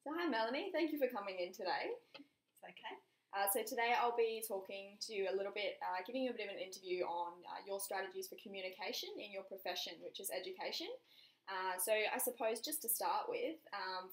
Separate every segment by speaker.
Speaker 1: So hi Melanie, thank you for coming in today.
Speaker 2: It's okay.
Speaker 1: So today I'll be talking to you a little bit, giving you a bit of an interview on your strategies for communication in your profession, which is education. So I suppose just to start with,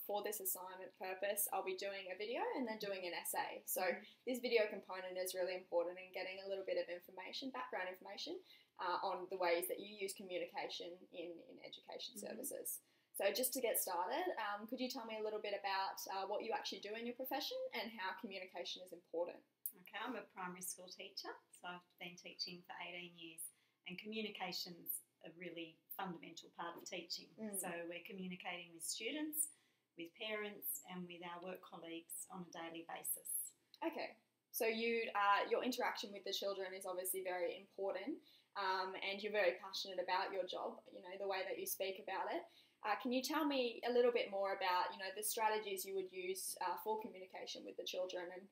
Speaker 1: for this assignment purpose, I'll be doing a video and then doing an essay. So this video component is really important in getting a little bit of information, background information, on the ways that you use communication in education services. So just to get started, could you tell me a little bit about what you actually do in your profession and how communication is important?
Speaker 2: Okay, I'm a primary school teacher, so I've been teaching for 18 years, and communication's a really fundamental part of teaching. So we're communicating with students, with parents, and with our work colleagues on a daily basis.
Speaker 1: Okay, so your interaction with the children is obviously very important, and you're very passionate about your job, the way that you speak about it. Can you tell me a little bit more about, the strategies you would use for communication with the children and,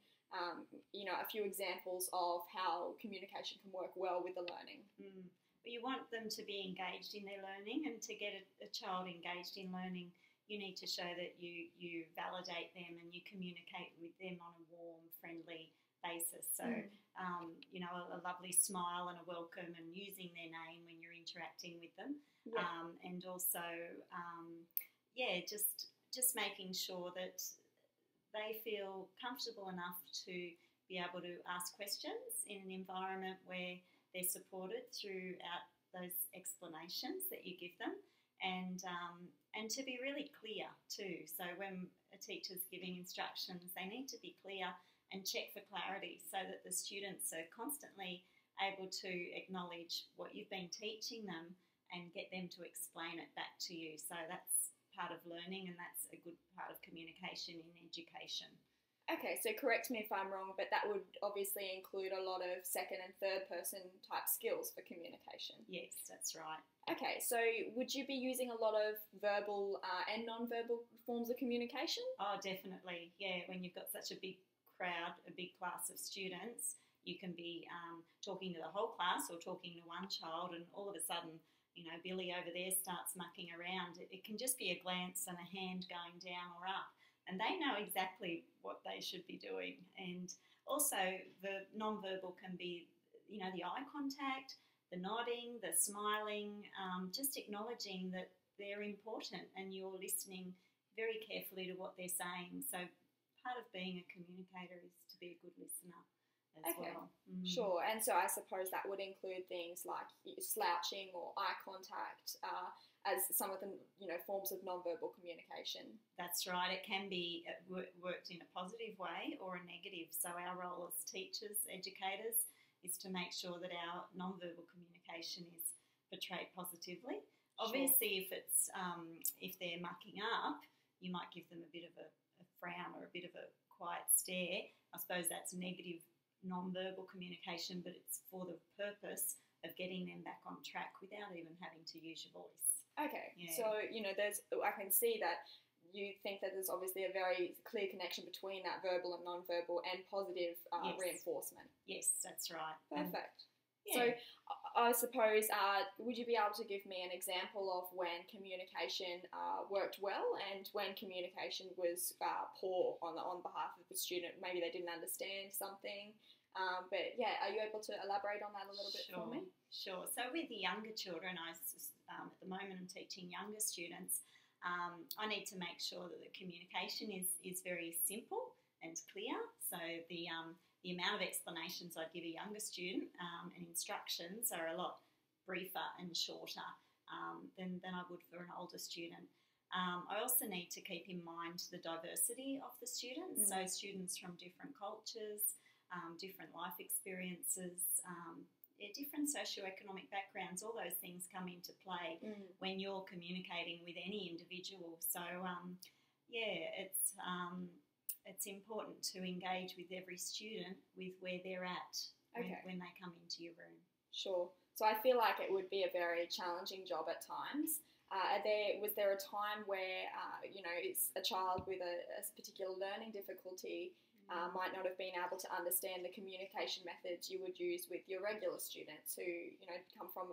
Speaker 1: a few examples of how communication can work well with the learning?
Speaker 2: You want them to be engaged in their learning, and to get a child engaged in learning, you need to show that you validate them and you communicate with them on a warm, friendly basis. So, a lovely smile and a welcome and using their name when you're interacting with them. Yeah. And also, just making sure that they feel comfortable enough to be able to ask questions in an environment where they're supported throughout those explanations that you give them, and to be really clear too. So when a teacher's giving instructions, they need to be clear and check for clarity so that the students are constantly able to acknowledge what you've been teaching them and get them to explain it back to you. So that's part of learning, and that's a good part of communication in education.
Speaker 1: Okay, so correct me if I'm wrong, but that would obviously include a lot of second and third person type skills for communication.
Speaker 2: Yes, that's right.
Speaker 1: Okay, so would you be using a lot of verbal and non-verbal forms of communication?
Speaker 2: Oh, definitely, yeah. When you've got such a big crowd, a big class of students, you can be talking to the whole class or talking to one child, and all of a sudden, Billy over there starts mucking around. It can just be a glance and a hand going down or up, and they know exactly what they should be doing. And also the non-verbal can be, the eye contact, the nodding, the smiling, just acknowledging that they're important and you're listening very carefully to what they're saying. So part of being a communicator is to be a good listener as well.
Speaker 1: Sure, and so I suppose that would include things like slouching or eye contact as some of the forms of non-verbal communication.
Speaker 2: That's right. It can be worked in a positive way or a negative. So our role as teachers, educators, is to make sure that our non-verbal communication is portrayed positively. Obviously, if they're mucking up, you might give them a bit of a frown or a bit of a quiet stare. I suppose that's negative non-verbal communication, but it's for the purpose of getting them back on track without even having to use your voice.
Speaker 1: Okay,
Speaker 2: yeah.
Speaker 1: So I can see that you think that there's obviously a very clear connection between that verbal and non-verbal and positive
Speaker 2: Yes.
Speaker 1: reinforcement.
Speaker 2: Yes, that's right.
Speaker 1: Perfect.
Speaker 2: Yeah.
Speaker 1: So I suppose, would you be able to give me an example of when communication worked well and when communication was poor on behalf of the student? Maybe they didn't understand something. But yeah, are you able to elaborate on that a little bit for me?
Speaker 2: Sure. So with the younger children, at the moment I'm teaching younger students, I need to make sure that the communication is very simple and clear. So the amount of explanations I'd give a younger student and instructions are a lot briefer and shorter than I would for an older student. I also need to keep in mind the diversity of the students, so students from different cultures, different life experiences, different socioeconomic backgrounds. All those things come into play when you're communicating with any individual. So, it's important to engage with every student with where they're at when they come into your room.
Speaker 1: Sure. So I feel like it would be a very challenging job at times. Was there a time where, it's a child with a particular learning difficulty might not have been able to understand the communication methods you would use with your regular students who, come from,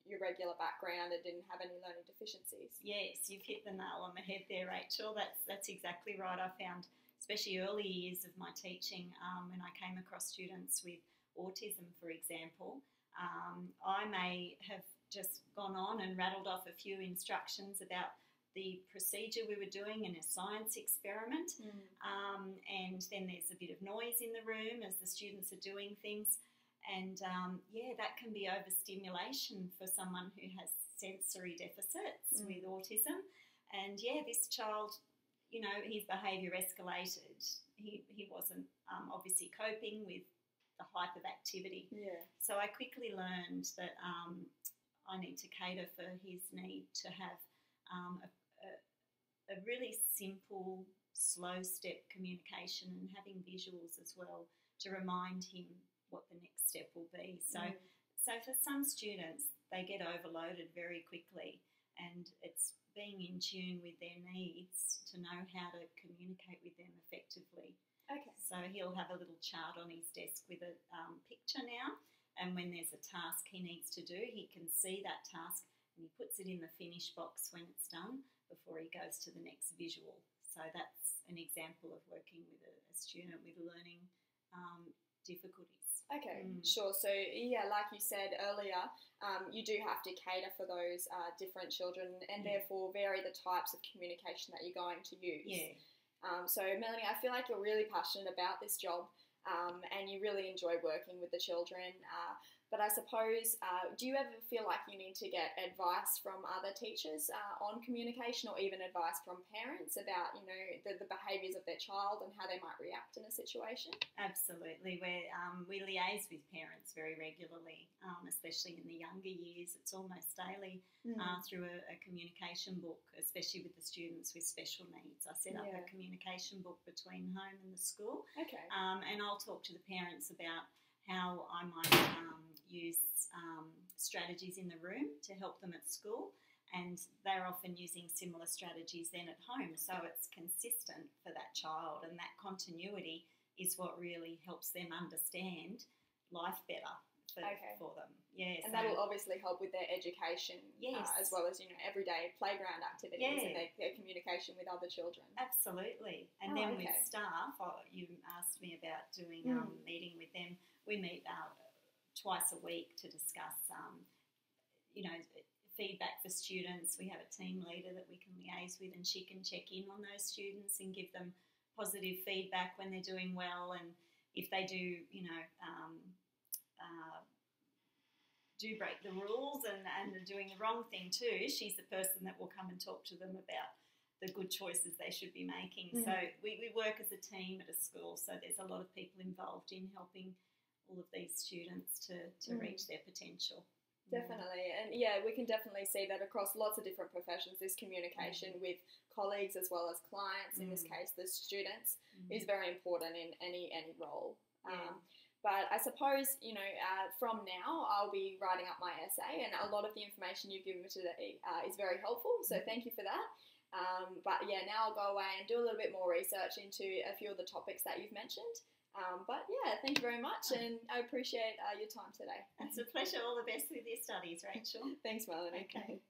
Speaker 1: your regular background and didn't have any learning deficiencies.
Speaker 2: Yes, you've hit the nail on the head there, Rachel. That's exactly right. I found, especially early years of my teaching, when I came across students with autism, for example, I may have just gone on and rattled off a few instructions about the procedure we were doing in a science experiment, and then there's a bit of noise in the room as the students are doing things. And that can be overstimulation for someone who has sensory deficits with autism. And this child, his behaviour escalated. He wasn't obviously coping with the hyperactivity.
Speaker 1: Yeah.
Speaker 2: So I quickly learned that I need to cater for his need to have a really simple, slow step communication and having visuals as well to remind him what the next step will be. So for some students, they get overloaded very quickly, and it's being in tune with their needs to know how to communicate with them effectively.
Speaker 1: Okay.
Speaker 2: So he'll have a little chart on his desk with a picture now, and when there's a task he needs to do, he can see that task and he puts it in the finish box when it's done before he goes to the next visual. So that's an example of working with a student with learning difficulties.
Speaker 1: Okay, sure. So, like you said earlier, you do have to cater for those different children and therefore vary the types of communication that you're going to use.
Speaker 2: Yeah.
Speaker 1: So, Melanie, I feel like you're really passionate about this job and you really enjoy working with the children. But I suppose, do you ever feel like you need to get advice from other teachers on communication, or even advice from parents about, the behaviours of their child and how they might react in a situation?
Speaker 2: Absolutely. We liaise with parents very regularly, especially in the younger years. It's almost daily through a communication book, especially with the students with special needs. I set up a communication book between home and the school.
Speaker 1: Okay.
Speaker 2: And I'll talk to the parents about how I might use strategies in the room to help them at school, and they're often using similar strategies then at home, so it's consistent for that child, and that continuity is what really helps them understand life better for them. Yeah,
Speaker 1: and that'll obviously help with their education, as well as everyday playground activities and their communication with other children.
Speaker 2: Absolutely. And then with staff, you asked me about doing meeting with them. We meet twice a week to discuss, feedback for students. We have a team leader that we can liaise with, and she can check in on those students and give them positive feedback when they're doing well, and if they do, do break the rules and are doing the wrong thing too, she's the person that will come and talk to them about the good choices they should be making. So we work as a team at a school, so there's a lot of people involved in helping all of these students to reach their potential.
Speaker 1: Definitely. And we can definitely see that across lots of different professions, this communication with colleagues as well as clients, in this case the students, is very important in any role. But I suppose, from now I'll be writing up my essay, and a lot of the information you've given me today is very helpful, so thank you for that. But now I'll go away and do a little bit more research into a few of the topics that you've mentioned. Thank you very much, and I appreciate your time today.
Speaker 2: It's a pleasure. All the best with your studies, Rachel.
Speaker 1: Thanks, Melanie.
Speaker 2: Okay.